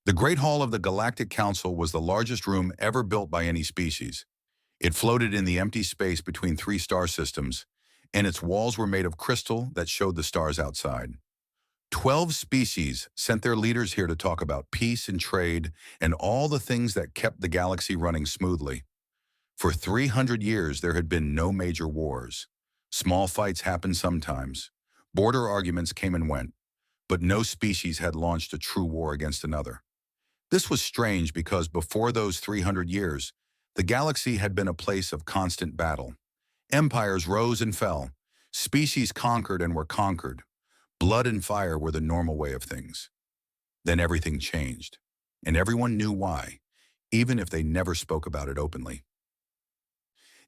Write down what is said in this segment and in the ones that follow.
The Great Hall of the Galactic Council was the largest room ever built by any species. It floated in the empty space between three star systems, and its walls were made of crystal that showed the stars outside. 12 species sent their leaders here to talk about peace and trade and all the things that kept the galaxy running smoothly. For 300 years, there had been no major wars. Small fights happened sometimes. Border arguments came and went, but no species had launched a true war against another. This was strange because before those 300 years, the galaxy had been a place of constant battle. Empires rose and fell. Species conquered and were conquered. Blood and fire were the normal way of things. Then everything changed, and everyone knew why, even if they never spoke about it openly.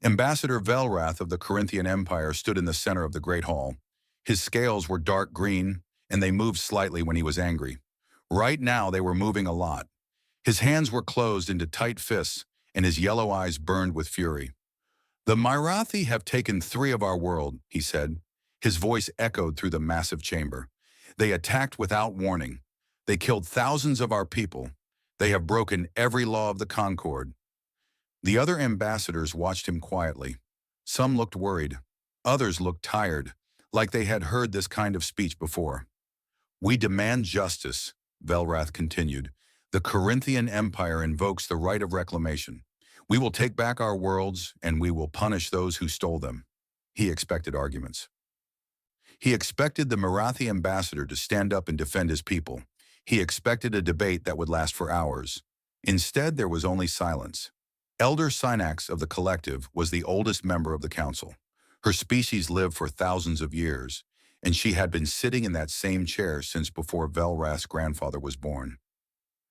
Ambassador Velrath of the Corinthian Empire stood in the center of the Great Hall. His scales were dark green, and they moved slightly when he was angry. Right now, they were moving a lot. His hands were closed into tight fists, and his yellow eyes burned with fury. "The Myrathi have taken 3 of our world," he said. His voice echoed through the massive chamber. "They attacked without warning. They killed thousands of our people. They have broken every law of the Concord." The other ambassadors watched him quietly. Some looked worried. Others looked tired, like they had heard this kind of speech before. "We demand justice," Velrath continued. "The Corinthian Empire invokes the right of reclamation. We will take back our worlds, and we will punish those who stole them." He expected arguments. He expected the Marathi ambassador to stand up and defend his people. He expected a debate that would last for hours. Instead, there was only silence. Elder Synax of the Collective was the oldest member of the council. Her species lived for thousands of years, and she had been sitting in that same chair since before Velrath's grandfather was born.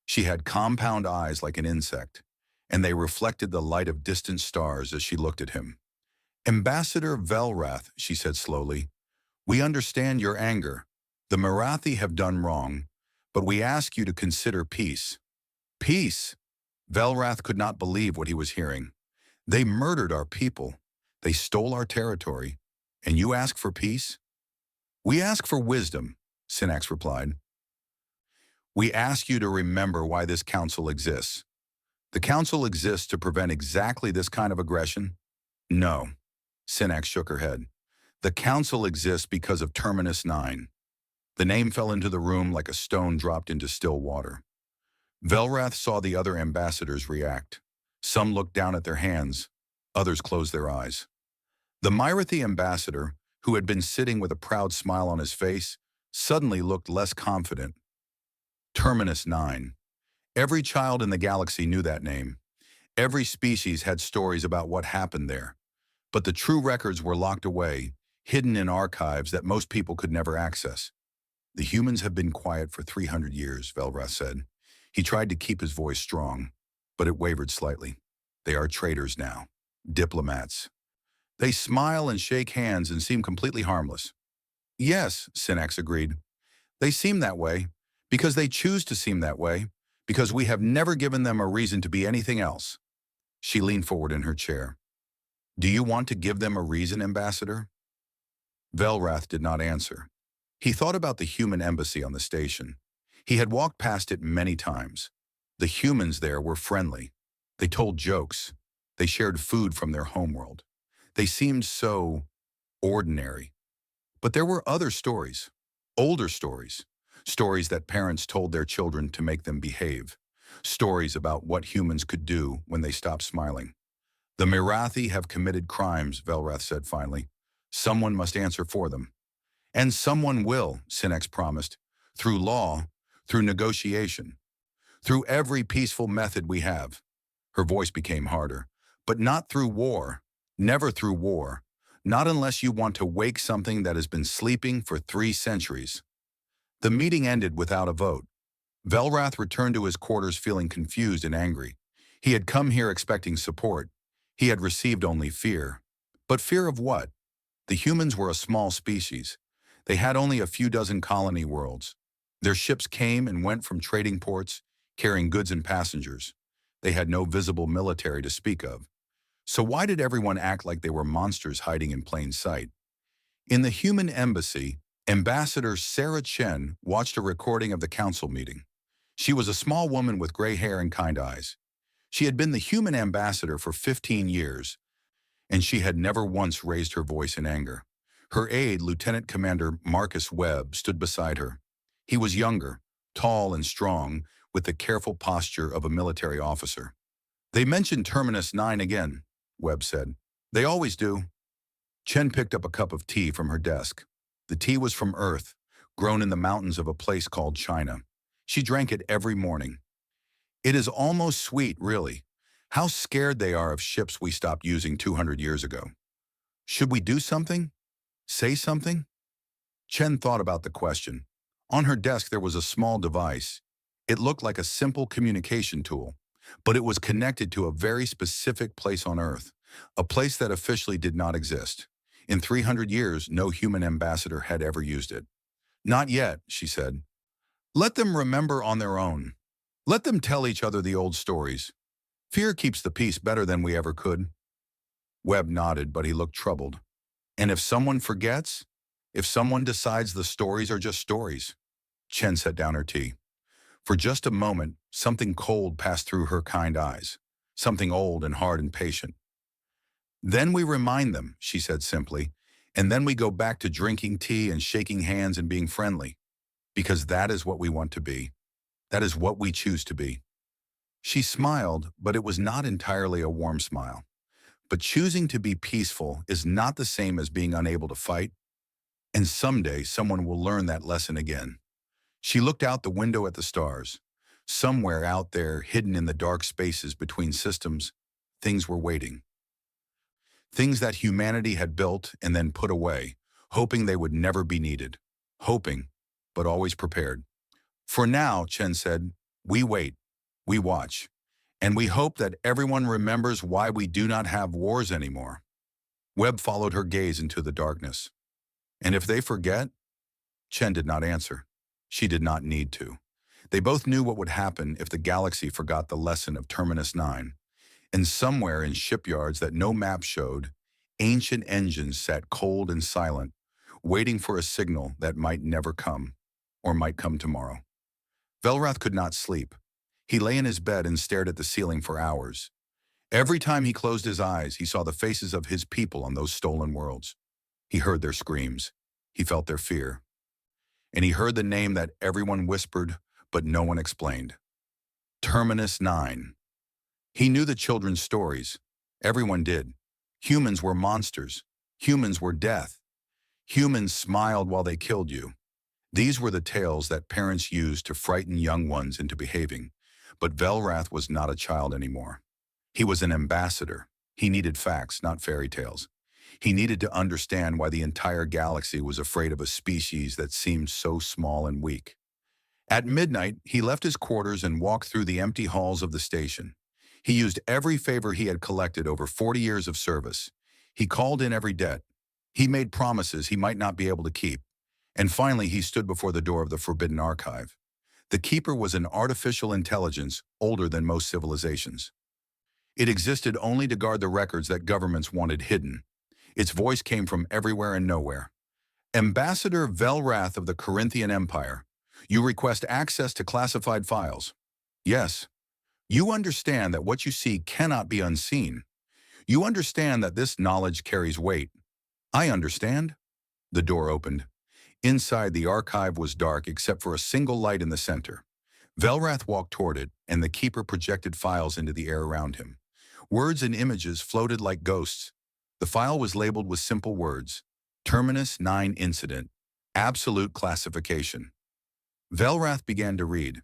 She had compound eyes like an insect, and they reflected the light of distant stars as she looked at him. "Ambassador Velrath," she said slowly, "we understand your anger. The Marathi have done wrong, but we ask you to consider peace." "Peace?" Velrath could not believe what he was hearing. "They murdered our people. They stole our territory. And you ask for peace?" "We ask for wisdom," Synax replied. "We ask you to remember why this council exists. The council exists to prevent exactly this kind of aggression?" "No," Synax shook her head. "The council exists because of Terminus 9. The name fell into the room like a stone dropped into still water. Velrath saw the other ambassadors react. Some looked down at their hands. Others closed their eyes. The Myrathi ambassador, who had been sitting with a proud smile on his face, suddenly looked less confident. Terminus 9. Every child in the galaxy knew that name. Every species had stories about what happened there. But the true records were locked away, hidden in archives that most people could never access. "The humans have been quiet for 300 years, Velrath said. He tried to keep his voice strong, but it wavered slightly. "They are traitors now. Diplomats. They smile and shake hands and seem completely harmless." "Yes," Synax agreed. "They seem that way, because they choose to seem that way, because we have never given them a reason to be anything else." She leaned forward in her chair. "Do you want to give them a reason, Ambassador?" Velrath did not answer. He thought about the human embassy on the station. He had walked past it many times. The humans there were friendly. They told jokes. They shared food from their homeworld. They seemed so ordinary. But there were other stories, older stories, stories that parents told their children to make them behave, stories about what humans could do when they stopped smiling. "The Mirathi have committed crimes," Velrath said finally. "Someone must answer for them." "And someone will," Synax promised, "through law, through negotiation, through every peaceful method we have." Her voice became harder. "But not through war. Never through war. Not unless you want to wake something that has been sleeping for 3 centuries." The meeting ended without a vote. Velrath returned to his quarters feeling confused and angry. He had come here expecting support. He had received only fear. But fear of what? The humans were a small species. They had only a few dozen colony worlds. Their ships came and went from trading ports, carrying goods and passengers. They had no visible military to speak of. So why did everyone act like they were monsters hiding in plain sight? In the human embassy, Ambassador Sarah Chen watched a recording of the council meeting. She was a small woman with gray hair and kind eyes. She had been the human ambassador for 15 years, and she had never once raised her voice in anger. Her aide, Lieutenant Commander Marcus Webb, stood beside her. He was younger, tall and strong, with the careful posture of a military officer. "They mentioned Terminus 9 again," Webb said. "They always do." Chen picked up a cup of tea from her desk. The tea was from Earth, grown in the mountains of a place called China. She drank it every morning. "It is almost sweet, really. How scared they are of ships we stopped using 200 years ago. Should we do something? Say something?" Chen thought about the question. On her desk there was a small device. It looked like a simple communication tool, but it was connected to a very specific place on Earth, a place that officially did not exist. In 300 years, no human ambassador had ever used it. "Not yet," she said. "Let them remember on their own. Let them tell each other the old stories. Fear keeps the peace better than we ever could." Webb nodded, but he looked troubled. "And if someone forgets? If someone decides the stories are just stories?" Chen set down her tea. For just a moment, something cold passed through her kind eyes, something old and hard and patient. "Then we remind them," she said simply, "and then we go back to drinking tea and shaking hands and being friendly, because that is what we want to be. That is what we choose to be." She smiled, but it was not entirely a warm smile. But choosing to be peaceful is not the same as being unable to fight, and someday someone will learn that lesson again. She looked out the window at the stars. Somewhere out there, hidden in the dark spaces between systems, things were waiting. Things that humanity had built and then put away, hoping they would never be needed. Hoping, but always prepared. "For now," Chen said, "we wait, we watch, and we hope that everyone remembers why we do not have wars anymore." Webb followed her gaze into the darkness. "And if they forget?" Chen did not answer. She did not need to. They both knew what would happen if the galaxy forgot the lesson of Terminus 9. And somewhere in shipyards that no map showed, ancient engines sat cold and silent, waiting for a signal that might never come, or might come tomorrow. Velrath could not sleep. He lay in his bed and stared at the ceiling for hours. Every time he closed his eyes, he saw the faces of his people on those stolen worlds. He heard their screams. He felt their fear. And he heard the name that everyone whispered, but no one explained. Terminus 9. He knew the children's stories. Everyone did. Humans were monsters. Humans were death. Humans smiled while they killed you. These were the tales that parents used to frighten young ones into behaving. But Velrath was not a child anymore. He was an ambassador. He needed facts, not fairy tales. He needed to understand why the entire galaxy was afraid of a species that seemed so small and weak. At midnight, he left his quarters and walked through the empty halls of the station. He used every favor he had collected over 40 years of service. He called in every debt. He made promises he might not be able to keep. And finally, he stood before the door of the Forbidden Archive. The Keeper was an artificial intelligence older than most civilizations. It existed only to guard the records that governments wanted hidden. Its voice came from everywhere and nowhere. "Ambassador Velrath of the Corinthian Empire, you request access to classified files." "Yes. You understand that what you see cannot be unseen. You understand that this knowledge carries weight." "I understand." The door opened. Inside, the archive was dark except for a single light in the center. Velrath walked toward it, and the Keeper projected files into the air around him. Words and images floated like ghosts. The file was labeled with simple words: Terminus 9 Incident, Absolute Classification. Velrath began to read.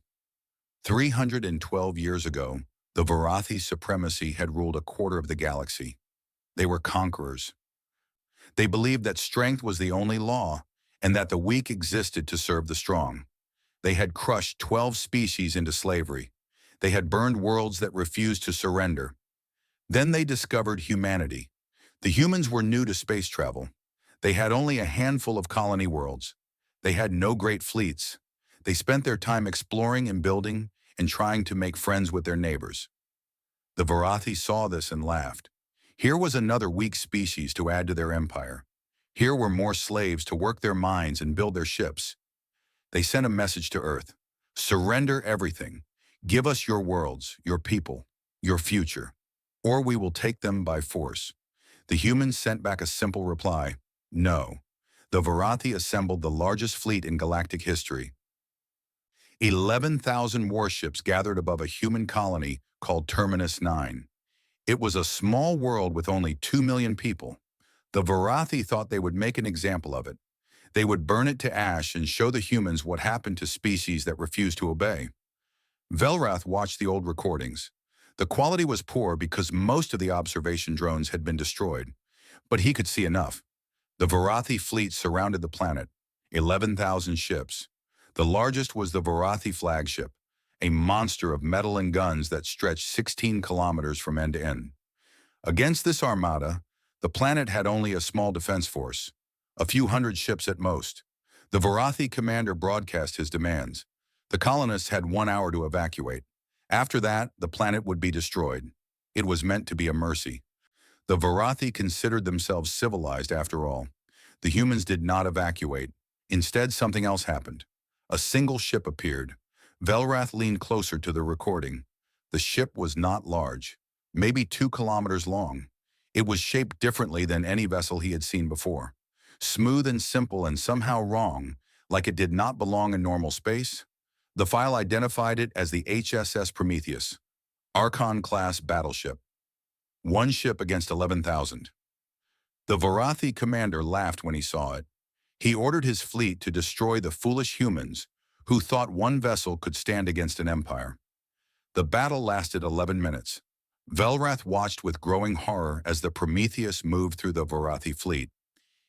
312 years ago, the Varathi supremacy had ruled a quarter of the galaxy. They were conquerors. They believed that strength was the only law, and that the weak existed to serve the strong. They had crushed 12 species into slavery. They had burned worlds that refused to surrender. Then they discovered humanity. The humans were new to space travel. They had only a handful of colony worlds. They had no great fleets. They spent their time exploring and building and trying to make friends with their neighbors. The Varathi saw this and laughed. Here was another weak species to add to their empire. Here were more slaves to work their mines and build their ships. They sent a message to Earth. Surrender everything. Give us your worlds, your people, your future, or we will take them by force. The humans sent back a simple reply, no. The Varathi assembled the largest fleet in galactic history. 11,000 warships gathered above a human colony called Terminus 9. It was a small world with only 2 million people. The Varathi thought they would make an example of it. They would burn it to ash and show the humans what happened to species that refused to obey. Velrath watched the old recordings. The quality was poor because most of the observation drones had been destroyed, but he could see enough. The Varathi fleet surrounded the planet, 11,000 ships. The largest was the Varathi flagship, a monster of metal and guns that stretched 16 kilometers from end to end. Against this armada, the planet had only a small defense force, a few hundred ships at most. The Varathi commander broadcast his demands. The colonists had 1 hour to evacuate. After that, the planet would be destroyed. It was meant to be a mercy. The Varathi considered themselves civilized after all. The humans did not evacuate. Instead, something else happened. A single ship appeared. Velrath leaned closer to the recording. The ship was not large, maybe 2 kilometers long. It was shaped differently than any vessel he had seen before. Smooth and simple and somehow wrong, like it did not belong in normal space. The file identified it as the HSS Prometheus, Archon-class battleship. 1 ship against 11,000. The Varathi commander laughed when he saw it. He ordered his fleet to destroy the foolish humans who thought one vessel could stand against an empire. The battle lasted 11 minutes. Velrath watched with growing horror as the Prometheus moved through the Varathi fleet.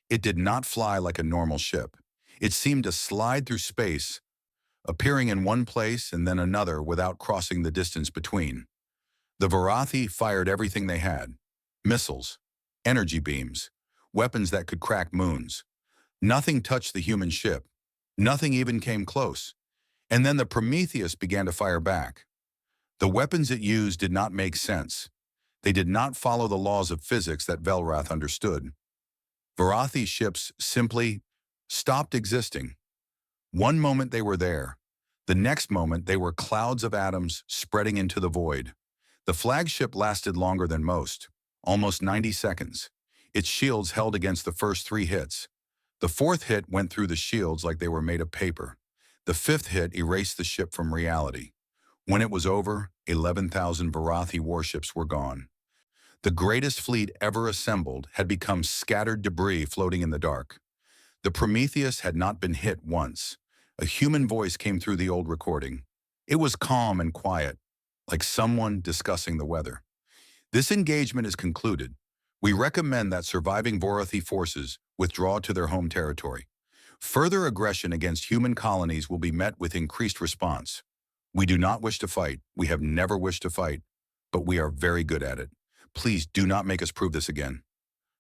It did not fly like a normal ship. It seemed to slide through space, appearing in one place and then another without crossing the distance between. The Varathi fired everything they had: missiles, energy beams, weapons that could crack moons. Nothing touched the human ship. Nothing even came close. And then the Prometheus began to fire back. The weapons it used did not make sense. They did not follow the laws of physics that Velrath understood. Varathi ships simply stopped existing. One moment they were there. The next moment they were clouds of atoms spreading into the void. The flagship lasted longer than most, almost 90 seconds. Its shields held against the first 3 hits. The 4th hit went through the shields like they were made of paper. The 5th hit erased the ship from reality. When it was over, 11,000 Varathi warships were gone. The greatest fleet ever assembled had become scattered debris floating in the dark. The Prometheus had not been hit once. A human voice came through the old recording. It was calm and quiet, like someone discussing the weather. This engagement is concluded. We recommend that surviving Varathi forces withdraw to their home territory. Further aggression against human colonies will be met with increased response. We do not wish to fight. We have never wished to fight, but we are very good at it. Please do not make us prove this again.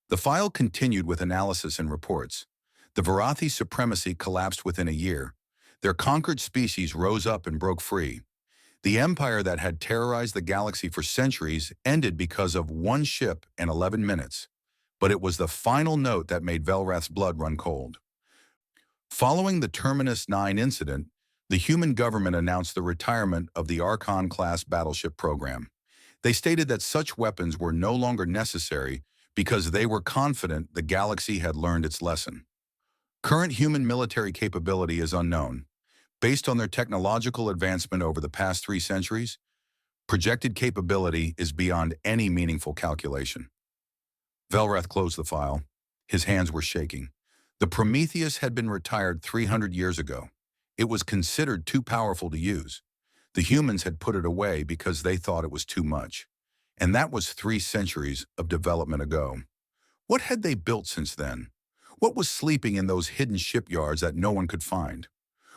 The file continued with analysis and reports. The Varathi supremacy collapsed within a year. Their conquered species rose up and broke free. The empire that had terrorized the galaxy for centuries ended because of 1 ship and 11 minutes. But it was the final note that made Velrath's blood run cold. Following the Terminus 9 incident, the human government announced the retirement of the Archon-class battleship program. They stated that such weapons were no longer necessary because they were confident the galaxy had learned its lesson. Current human military capability is unknown. Based on their technological advancement over the past 3 centuries, projected capability is beyond any meaningful calculation. Velrath closed the file. His hands were shaking. The Prometheus had been retired 300 years ago. It was considered too powerful to use. The humans had put it away because they thought it was too much. And that was 3 centuries of development ago. What had they built since then? What was sleeping in those hidden shipyards that no one could find?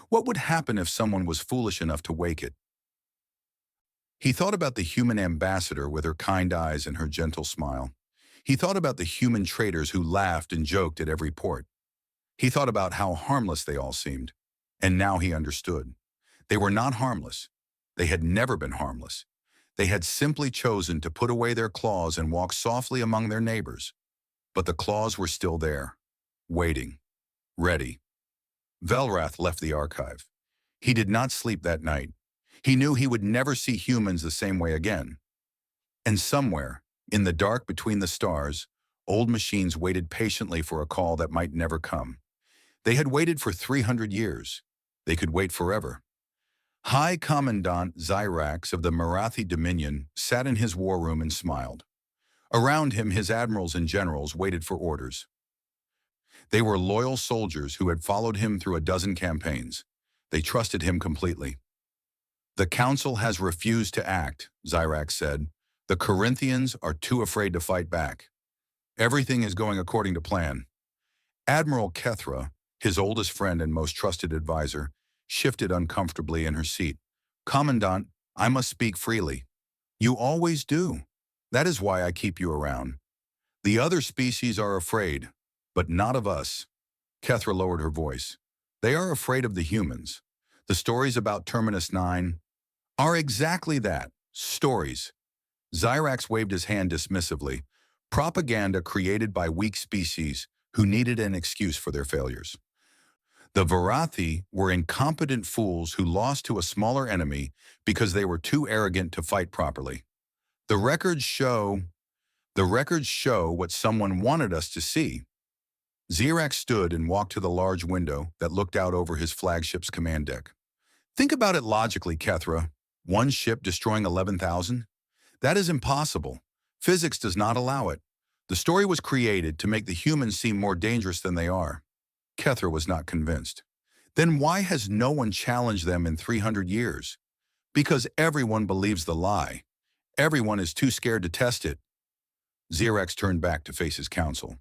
What would happen if someone was foolish enough to wake it? He thought about the human ambassador with her kind eyes and her gentle smile. He thought about the human traders who laughed and joked at every port. He thought about how harmless they all seemed. And now he understood. They were not harmless. They had never been harmless. They had simply chosen to put away their claws and walk softly among their neighbors. But the claws were still there, waiting, ready. Velrath left the archive. He did not sleep that night. He knew he would never see humans the same way again. And somewhere, in the dark between the stars, old machines waited patiently for a call that might never come. They had waited for 300 years. They could wait forever. High Commandant Xyrax of the Marathi Dominion sat in his war room and smiled. Around him, his admirals and generals waited for orders. They were loyal soldiers who had followed him through a dozen campaigns. They trusted him completely. "The council has refused to act," Xyrax said. "The Corinthians are too afraid to fight back. Everything is going according to plan." Admiral Kethra, his oldest friend and most trusted advisor, shifted uncomfortably in her seat. "Commandant, I must speak freely." "You always do. That is why I keep you around. The other species are afraid, but not of us." Kethra lowered her voice. "They are afraid of the humans. The stories about Terminus 9 are exactly that, stories." Xyrax waved his hand dismissively. "Propaganda created by weak species who needed an excuse for their failures. The Varathi were incompetent fools who lost to a smaller enemy because they were too arrogant to fight properly. The records show what someone wanted us to see." Xyrax stood and walked to the large window that looked out over his flagship's command deck. "Think about it logically, Kethra. One ship destroying 11,000? That is impossible. Physics does not allow it. The story was created to make the humans seem more dangerous than they are." Kethra was not convinced. "Then why has no one challenged them in 300 years? Because everyone believes the lie. Everyone is too scared to test it." Xyrax turned back to face his council.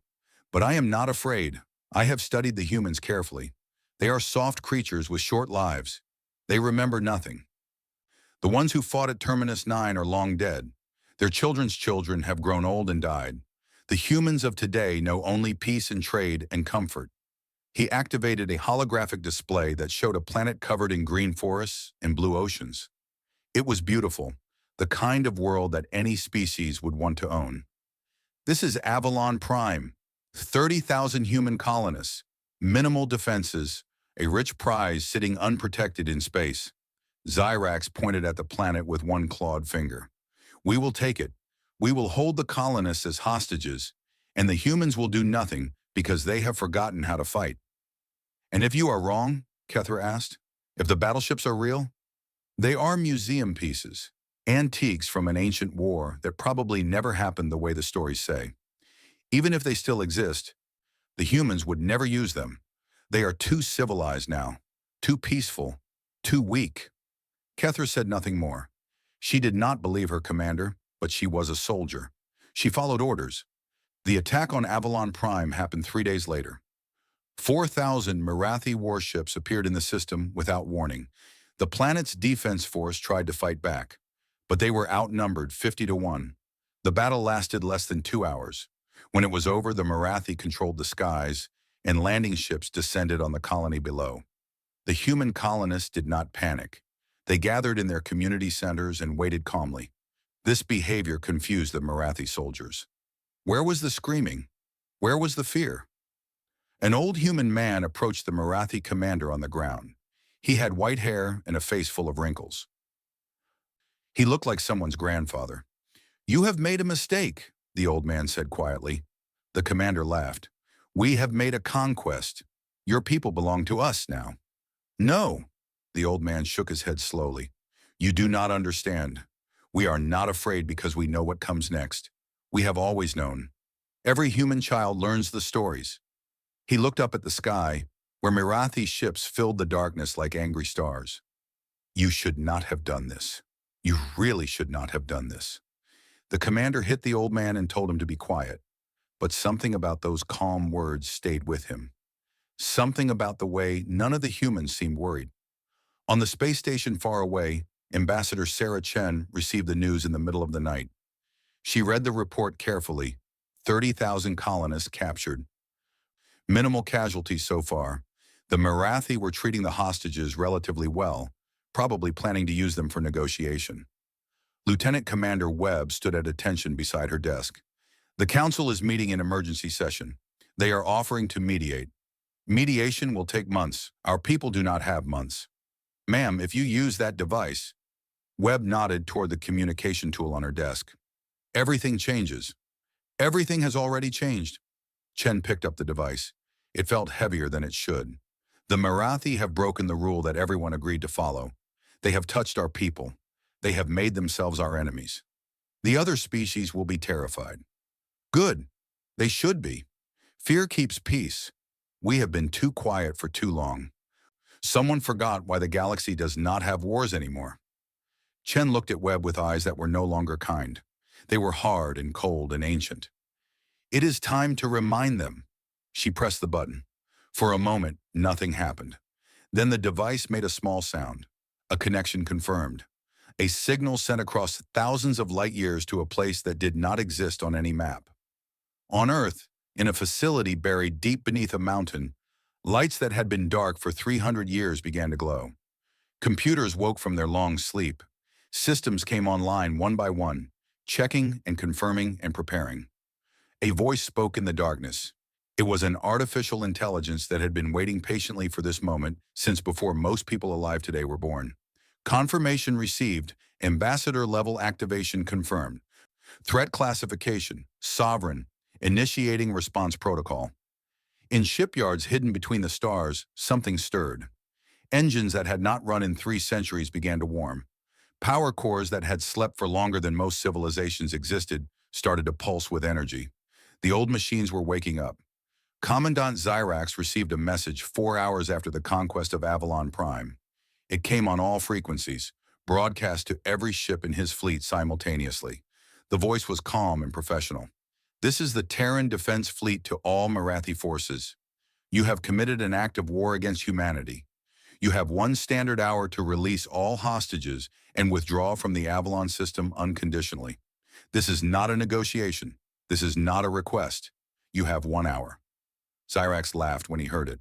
"But I am not afraid. I have studied the humans carefully. They are soft creatures with short lives. They remember nothing. The ones who fought at Terminus 9 are long dead. Their children's children have grown old and died. The humans of today know only peace and trade and comfort." He activated a holographic display that showed a planet covered in green forests and blue oceans. It was beautiful, the kind of world that any species would want to own. "This is Avalon Prime. 30,000 human colonists, minimal defenses, a rich prize sitting unprotected in space." Xyrax pointed at the planet with one clawed finger. "We will take it. We will hold the colonists as hostages, and the humans will do nothing because they have forgotten how to fight." "And if you are wrong?" Kethra asked. "If the battleships are real?" "They are museum pieces, antiques from an ancient war that probably never happened the way the stories say. Even if they still exist, the humans would never use them. They are too civilized now, too peaceful, too weak." Kethra said nothing more. She did not believe her commander, but she was a soldier. She followed orders. The attack on Avalon Prime happened 3 days later. 4,000 Marathi warships appeared in the system without warning. The planet's defense force tried to fight back, but they were outnumbered 50-1. The battle lasted less than 2 hours. When it was over, the Marathi controlled the skies, and landing ships descended on the colony below. The human colonists did not panic. They gathered in their community centers and waited calmly. This behavior confused the Marathi soldiers. Where was the screaming? Where was the fear? An old human man approached the Marathi commander on the ground. He had white hair and a face full of wrinkles. He looked like someone's grandfather. "You have made a mistake," the old man said quietly. The commander laughed. "We have made a conquest. Your people belong to us now." "No," the old man shook his head slowly. "You do not understand. We are not afraid because we know what comes next. We have always known. Every human child learns the stories." He looked up at the sky, where Marathi ships filled the darkness like angry stars. "You should not have done this. You really should not have done this." The commander hit the old man and told him to be quiet. But something about those calm words stayed with him. Something about the way none of the humans seemed worried. On the space station far away, Ambassador Sarah Chen received the news in the middle of the night. She read the report carefully. 30,000 colonists captured. Minimal casualties so far. The Marathi were treating the hostages relatively well, probably planning to use them for negotiation. Lieutenant Commander Webb stood at attention beside her desk. "The council is meeting in emergency session. They are offering to mediate. Mediation will take months. Our people do not have months." Ma'am, if you use that device, Webb nodded toward the communication tool on her desk. Everything changes. Everything has already changed. Chen picked up the device. It felt heavier than it should. The Marathi have broken the rule that everyone agreed to follow. They have touched our people. They have made themselves our enemies. The other species will be terrified. Good. They should be. Fear keeps peace. We have been too quiet for too long. Someone forgot why the galaxy does not have wars anymore. Chen looked at Webb with eyes that were no longer kind. They were hard and cold and ancient. It is time to remind them. She pressed the button. For a moment, nothing happened. Then the device made a small sound. A connection confirmed. A signal sent across thousands of light years to a place that did not exist on any map. On Earth, in a facility buried deep beneath a mountain, lights that had been dark for 300 years began to glow. Computers woke from their long sleep. Systems came online one by one, checking and confirming and preparing. A voice spoke in the darkness. It was an artificial intelligence that had been waiting patiently for this moment since before most people alive today were born. Confirmation received, ambassador level activation confirmed. Threat classification, sovereign, initiating response protocol. In shipyards hidden between the stars, something stirred. Engines that had not run in 3 centuries began to warm. Power cores that had slept for longer than most civilizations existed started to pulse with energy. The old machines were waking up. Commandant Zyrax received a message 4 hours after the conquest of Avalon Prime. It came on all frequencies, broadcast to every ship in his fleet simultaneously. The voice was calm and professional. This is the Terran Defense Fleet to all Marathi forces. You have committed an act of war against humanity. You have 1 standard hour to release all hostages and withdraw from the Avalon system unconditionally. This is not a negotiation. This is not a request. You have 1 hour. Zyrax laughed when he heard it.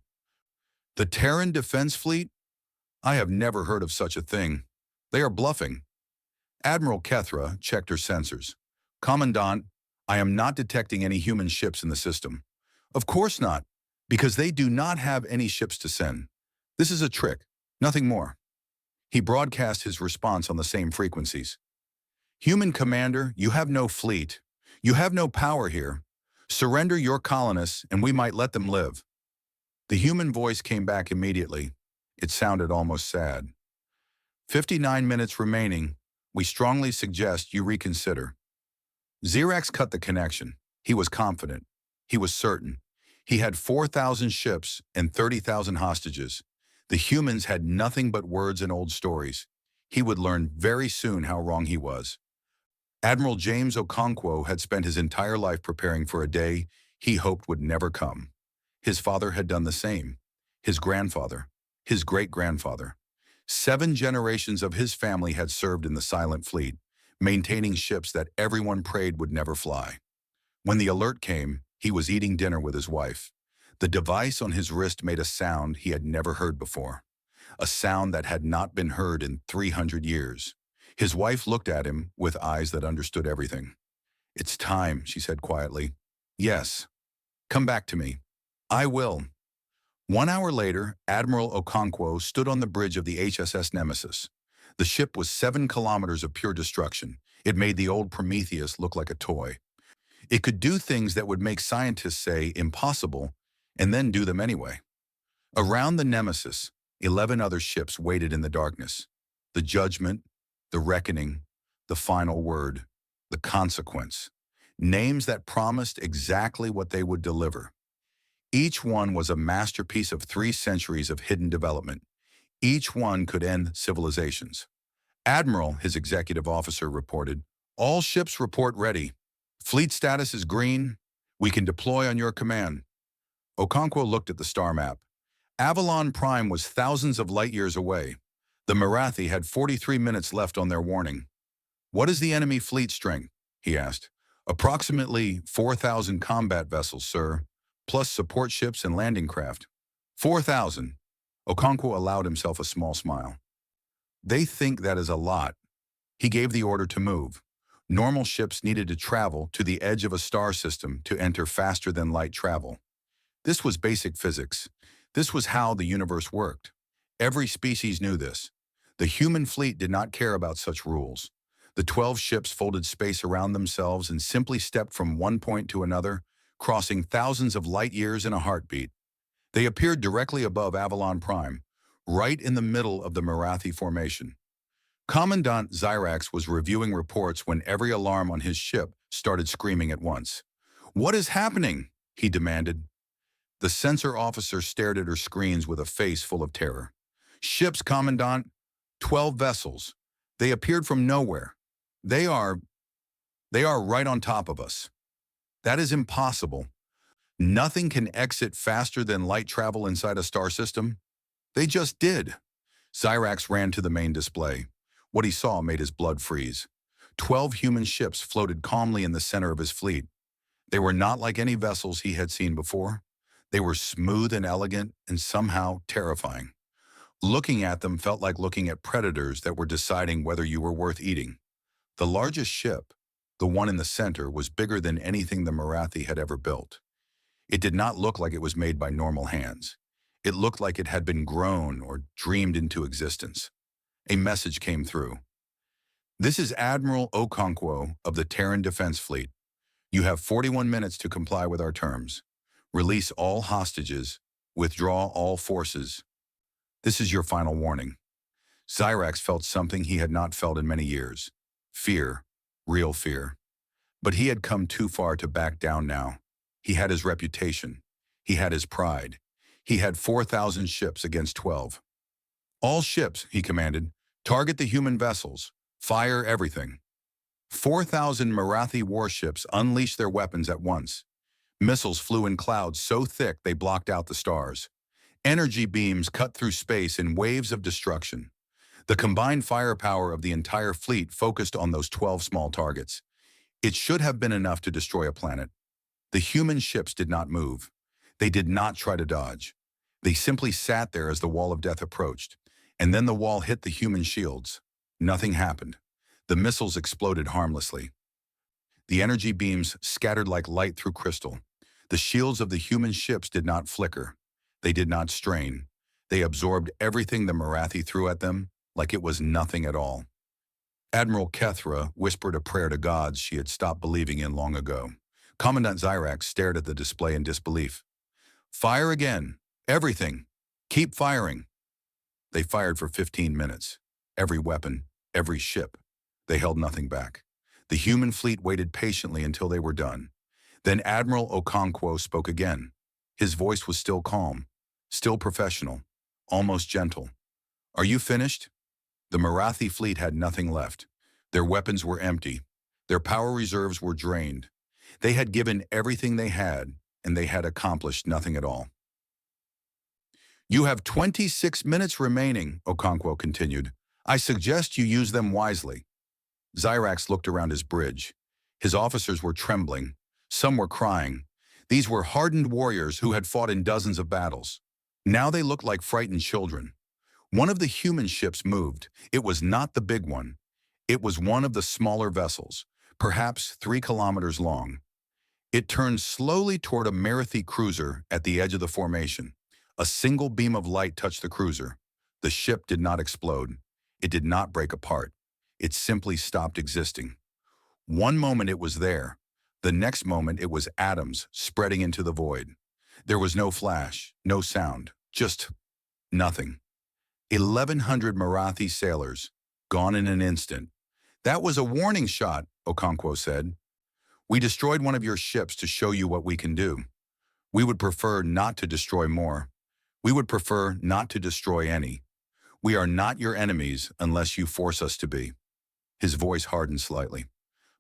The Terran Defense Fleet? I have never heard of such a thing. They are bluffing. Admiral Kethra checked her sensors. Commandant, I am not detecting any human ships in the system. Of course not, because they do not have any ships to send. This is a trick, nothing more. He broadcast his response on the same frequencies. Human commander, you have no fleet. You have no power here. Surrender your colonists and we might let them live. The human voice came back immediately. It sounded almost sad. 59 minutes remaining. We strongly suggest you reconsider. Xerax cut the connection. He was confident. He was certain. He had 4,000 ships and 30,000 hostages. The humans had nothing but words and old stories. He would learn very soon how wrong he was. Admiral James Okonkwo had spent his entire life preparing for a day he hoped would never come. His father had done the same. His grandfather. His great-grandfather. 7 generations of his family had served in the Silent Fleet, maintaining ships that everyone prayed would never fly. When the alert came, he was eating dinner with his wife. The device on his wrist made a sound he had never heard before. A sound that had not been heard in 300 years. His wife looked at him with eyes that understood everything. It's time, she said quietly. Yes. Come back to me. I will. 1 hour later, Admiral Okonkwo stood on the bridge of the HSS Nemesis. The ship was 7 kilometers of pure destruction. It made the old Prometheus look like a toy. It could do things that would make scientists say impossible, and then do them anyway. Around the Nemesis, 11 other ships waited in the darkness. The judgment, the reckoning, the final word, the consequence. Names that promised exactly what they would deliver. Each one was a masterpiece of 3 centuries of hidden development. Each one could end civilizations. Admiral, his executive officer reported, all ships report ready. Fleet status is green. We can deploy on your command. Okonkwo looked at the star map. Avalon Prime was thousands of light years away. The Marathi had 43 minutes left on their warning. What is the enemy fleet strength? He asked. Approximately 4,000 combat vessels, sir, plus support ships and landing craft. 4,000. Okonkwo allowed himself a small smile. They think that is a lot. He gave the order to move. Normal ships needed to travel to the edge of a star system to enter faster than light travel. This was basic physics. This was how the universe worked. Every species knew this. The human fleet did not care about such rules. The 12 ships folded space around themselves and simply stepped from one point to another, crossing thousands of light years in a heartbeat. They appeared directly above Avalon Prime, right in the middle of the Marathi formation. Commandant Zyrax was reviewing reports when every alarm on his ship started screaming at once. "What is happening?" he demanded. The sensor officer stared at her screens with a face full of terror. "Ships, Commandant. 12 vessels. They appeared from nowhere. They are right on top of us. That is impossible. Nothing can exit faster than light travel inside a star system." "They just did." Zyrax ran to the main display. What he saw made his blood freeze. 12 human ships floated calmly in the center of his fleet. They were not like any vessels he had seen before. They were smooth and elegant and somehow terrifying. Looking at them felt like looking at predators that were deciding whether you were worth eating. The largest ship, the one in the center, was bigger than anything the Marathi had ever built. It did not look like it was made by normal hands. It looked like it had been grown or dreamed into existence. A message came through. "This is Admiral Okonkwo of the Terran Defense Fleet. You have 41 minutes to comply with our terms. Release all hostages. Withdraw all forces. This is your final warning." Zyrax felt something he had not felt in many years. Fear. Real fear. But he had come too far to back down now. He had his reputation. He had his pride. He had 4,000 ships against 12. "All ships," he commanded, "target the human vessels. Fire everything." 4,000 Marathi warships unleashed their weapons at once. Missiles flew in clouds so thick they blocked out the stars. Energy beams cut through space in waves of destruction. The combined firepower of the entire fleet focused on those 12 small targets. It should have been enough to destroy a planet. The human ships did not move. They did not try to dodge. They simply sat there as the wall of death approached. And then the wall hit the human shields. Nothing happened. The missiles exploded harmlessly. The energy beams scattered like light through crystal. The shields of the human ships did not flicker. They did not strain. They absorbed everything the Marathi threw at them like it was nothing at all. Admiral Kethra whispered a prayer to gods she had stopped believing in long ago. Commandant Zyrax stared at the display in disbelief. "Fire again. Everything. Keep firing." They fired for 15 minutes. Every weapon, every ship. They held nothing back. The human fleet waited patiently until they were done. Then Admiral Okonkwo spoke again. His voice was still calm, still professional, almost gentle. "Are you finished?" The Marathi fleet had nothing left. Their weapons were empty. Their power reserves were drained. They had given everything they had, and they had accomplished nothing at all. "You have 26 minutes remaining," Okonkwo continued. "I suggest you use them wisely." Zyrax looked around his bridge. His officers were trembling. Some were crying. These were hardened warriors who had fought in dozens of battles. Now they looked like frightened children. One of the human ships moved. It was not the big one. It was one of the smaller vessels, perhaps 3 kilometers long. It turned slowly toward a Marathi cruiser at the edge of the formation. A single beam of light touched the cruiser. The ship did not explode. It did not break apart. It simply stopped existing. One moment it was there. The next moment it was atoms spreading into the void. There was no flash, no sound, just nothing. 1,100 Marathi sailors, gone in an instant. "That was a warning shot," Okonkwo said. "We destroyed one of your ships to show you what we can do. We would prefer not to destroy more. We would prefer not to destroy any. We are not your enemies unless you force us to be." His voice hardened slightly.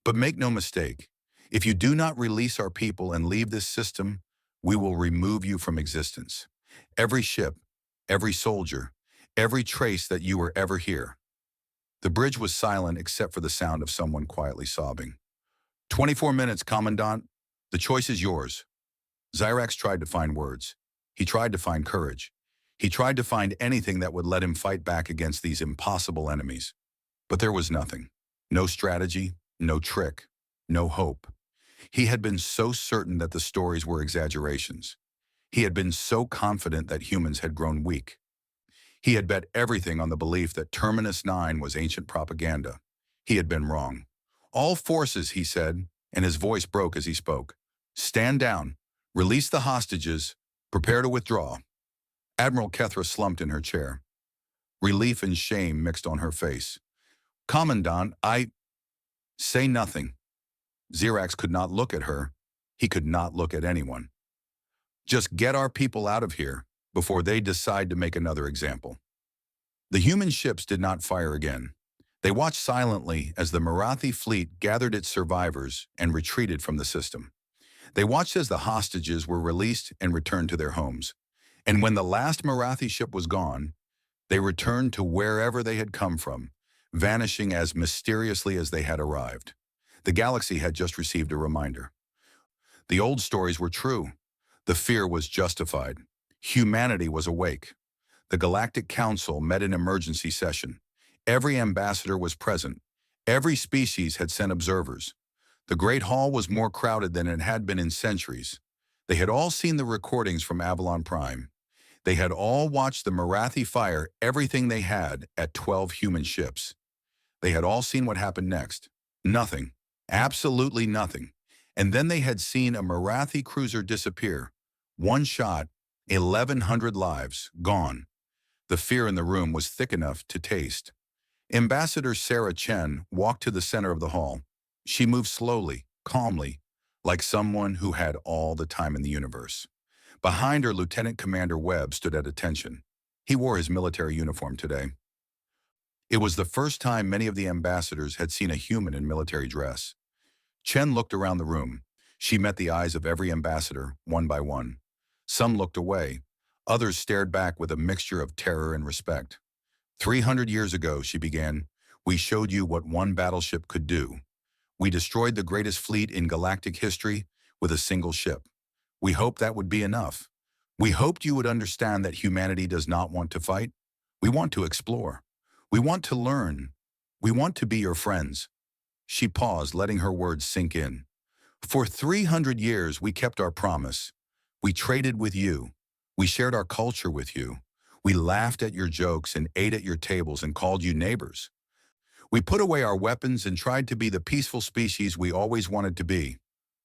"But make no mistake, if you do not release our people and leave this system, we will remove you from existence. Every ship, every soldier, every trace that you were ever here." The bridge was silent except for the sound of someone quietly sobbing. 24 minutes, Commandant. The choice is yours." Zyrax tried to find words. He tried to find courage. He tried to find anything that would let him fight back against these impossible enemies. But there was nothing. No strategy, no trick, no hope. He had been so certain that the stories were exaggerations. He had been so confident that humans had grown weak. He had bet everything on the belief that Terminus 9 was ancient propaganda. He had been wrong. All forces, he said, and his voice broke as he spoke. Stand down. Release the hostages. Prepare to withdraw. Admiral Kethra slumped in her chair. Relief and shame mixed on her face. Commandant, Say nothing. Xerax could not look at her. He could not look at anyone. Just get our people out of here before they decide to make another example. The human ships did not fire again. They watched silently as the Marathi fleet gathered its survivors and retreated from the system. They watched as the hostages were released and returned to their homes. And when the last Marathi ship was gone, they returned to wherever they had come from, vanishing as mysteriously as they had arrived. The galaxy had just received a reminder. The old stories were true. The fear was justified. Humanity was awake. The Galactic Council met in emergency session. Every ambassador was present. Every species had sent observers. The Great Hall was more crowded than it had been in centuries. They had all seen the recordings from Avalon Prime. They had all watched the Marathi fire everything they had at 12 human ships. They had all seen what happened next. Nothing. Absolutely nothing. And then they had seen a Marathi cruiser disappear. One shot, 1,100 lives, gone. The fear in the room was thick enough to taste. Ambassador Sarah Chen walked to the center of the hall. She moved slowly, calmly, like someone who had all the time in the universe. Behind her, Lieutenant Commander Webb stood at attention. He wore his military uniform today. It was the first time many of the ambassadors had seen a human in military dress. Chen looked around the room. She met the eyes of every ambassador, one by one. Some looked away. Others stared back with a mixture of terror and respect. 300 years ago, she began, we showed you what one battleship could do. We destroyed the greatest fleet in galactic history with a single ship. We hoped that would be enough. We hoped you would understand that humanity does not want to fight. We want to explore. We want to learn. We want to be your friends. She paused, letting her words sink in. For 300 years, we kept our promise. We traded with you. We shared our culture with you. We laughed at your jokes and ate at your tables and called you neighbors. We put away our weapons and tried to be the peaceful species we always wanted to be.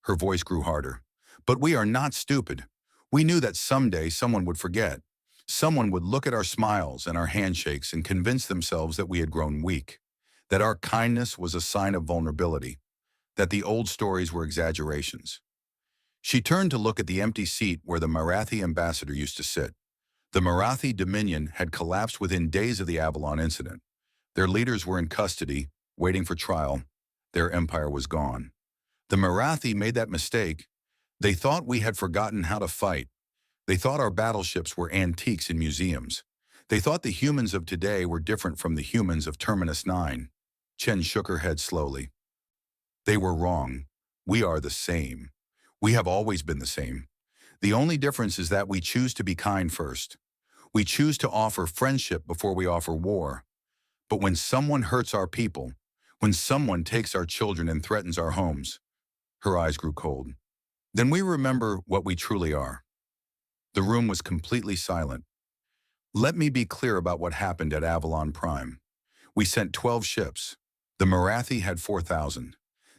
Her voice grew harder. But we are not stupid. We knew that someday someone would forget. Someone would look at our smiles and our handshakes and convince themselves that we had grown weak, that our kindness was a sign of vulnerability, that the old stories were exaggerations. She turned to look at the empty seat where the Marathi ambassador used to sit. The Marathi Dominion had collapsed within days of the Avalon incident. Their leaders were in custody, waiting for trial. Their empire was gone. The Marathi made that mistake. They thought we had forgotten how to fight. They thought our battleships were antiques in museums. They thought the humans of today were different from the humans of Terminus 9. Chen shook her head slowly. They were wrong. We are the same. We have always been the same. The only difference is that we choose to be kind first. We choose to offer friendship before we offer war. But when someone hurts our people, when someone takes our children and threatens our homes, her eyes grew cold. Then we remember what we truly are. The room was completely silent. Let me be clear about what happened at Avalon Prime. We sent 12 ships. The Marathi had 4,000.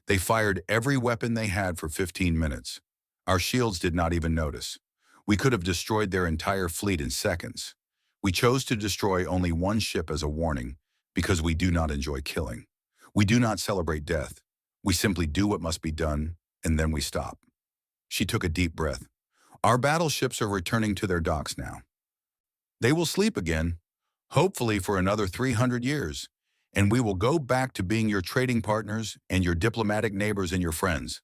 They fired every weapon they had for 15 minutes. Our shields did not even notice. We could have destroyed their entire fleet in seconds. We chose to destroy only one ship as a warning because we do not enjoy killing. We do not celebrate death. We simply do what must be done, and then we stop. She took a deep breath. Our battleships are returning to their docks now. They will sleep again, hopefully for another 300 years, and we will go back to being your trading partners and your diplomatic neighbors and your friends.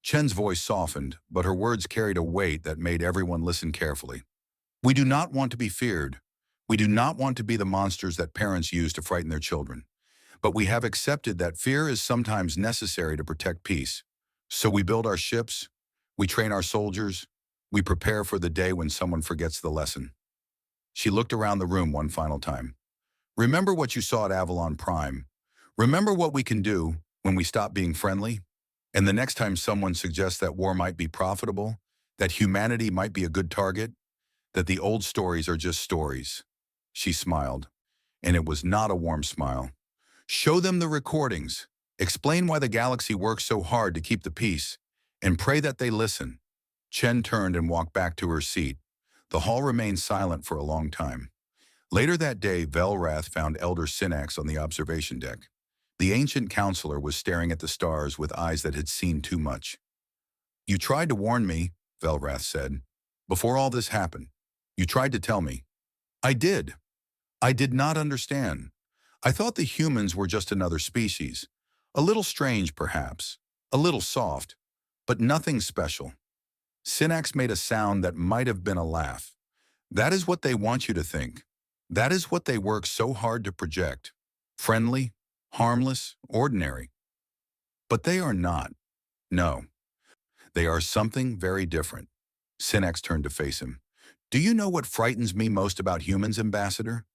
Chen's voice softened, but her words carried a weight that made everyone listen carefully. We do not want to be feared. We do not want to be the monsters that parents use to frighten their children. But we have accepted that fear is sometimes necessary to protect peace. So we build our ships, we train our soldiers, we prepare for the day when someone forgets the lesson. She looked around the room one final time. Remember what you saw at Avalon Prime. Remember what we can do when we stop being friendly. And the next time someone suggests that war might be profitable, that humanity might be a good target, that the old stories are just stories. She smiled, and it was not a warm smile. Show them the recordings. Explain why the galaxy works so hard to keep the peace, and pray that they listen. Chen turned and walked back to her seat. The hall remained silent for a long time. Later that day, Velrath found Elder Synax on the observation deck. The ancient counselor was staring at the stars with eyes that had seen too much. You tried to warn me, Velrath said. Before all this happened, you tried to tell me. I did. I did not understand. I thought the humans were just another species. A little strange, perhaps. A little soft. But nothing special. Synax made a sound that might have been a laugh. That is what they want you to think. That is what they work so hard to project. Friendly, harmless, ordinary. But they are not. No. They are something very different. Synax turned to face him. Do you know what frightens me most about humans, Ambassador?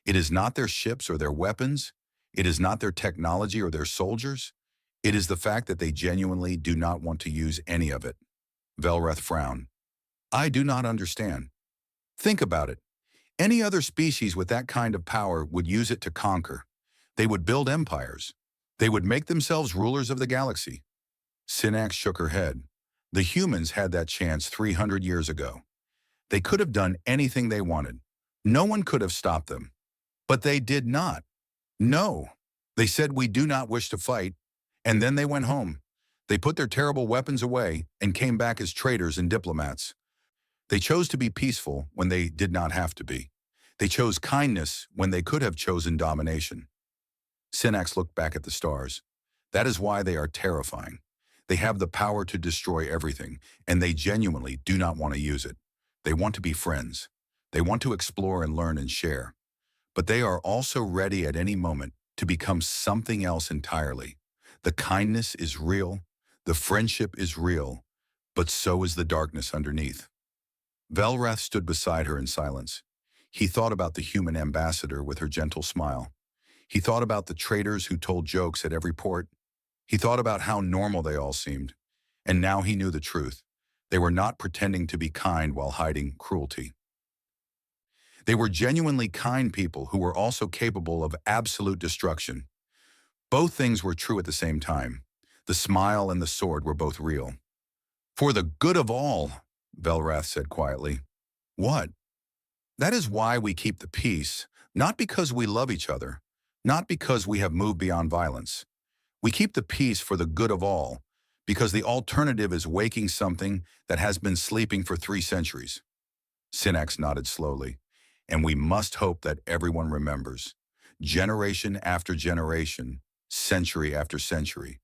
It is not their ships or their weapons. It is not their technology or their soldiers. It is the fact that they genuinely do not want to use any of it. Velrath frowned. I do not understand. Think about it. Any other species with that kind of power would use it to conquer. They would build empires. They would make themselves rulers of the galaxy. Synax shook her head. The humans had that chance 300 years ago. They could have done anything they wanted. No one could have stopped them. But they did not. No. They said we do not wish to fight, and then they went home. They put their terrible weapons away and came back as traitors and diplomats. They chose to be peaceful when they did not have to be. They chose kindness when they could have chosen domination. Synax looked back at the stars. That is why they are terrifying. They have the power to destroy everything, and they genuinely do not want to use it. They want to be friends. They want to explore and learn and share. But they are also ready at any moment to become something else entirely. The kindness is real. The friendship is real. But so is the darkness underneath. Velrath stood beside her in silence. He thought about the human ambassador with her gentle smile. He thought about the traitors who told jokes at every port. He thought about how normal they all seemed. And now he knew the truth. They were not pretending to be kind while hiding cruelty. They were genuinely kind people who were also capable of absolute destruction. Both things were true at the same time. The smile and the sword were both real. For the good of all, Velrath said quietly. What? That is why we keep the peace, not because we love each other, not because we have moved beyond violence. We keep the peace for the good of all, because the alternative is waking something that has been sleeping for 3 centuries. Synax nodded slowly. And we must hope that everyone remembers, generation after generation, century after century.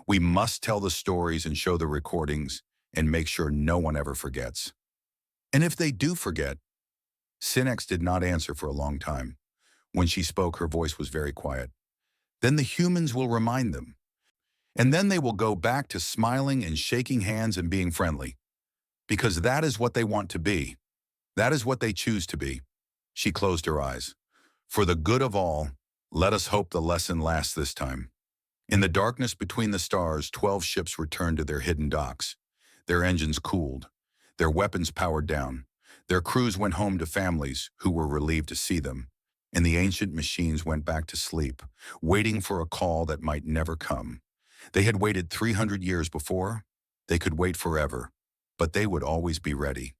We must tell the stories and show the recordings and make sure no one ever forgets. And if they do forget, Synax did not answer for a long time. When she spoke, her voice was very quiet. Then the humans will remind them. And then they will go back to smiling and shaking hands and being friendly. Because that is what they want to be. That is what they choose to be. She closed her eyes. For the good of all, let us hope the lesson lasts this time. In the darkness between the stars, 12 ships returned to their hidden docks. Their engines cooled. Their weapons powered down. Their crews went home to families who were relieved to see them. And the ancient machines went back to sleep, waiting for a call that might never come. They had waited 300 years before. They could wait forever, but they would always be ready.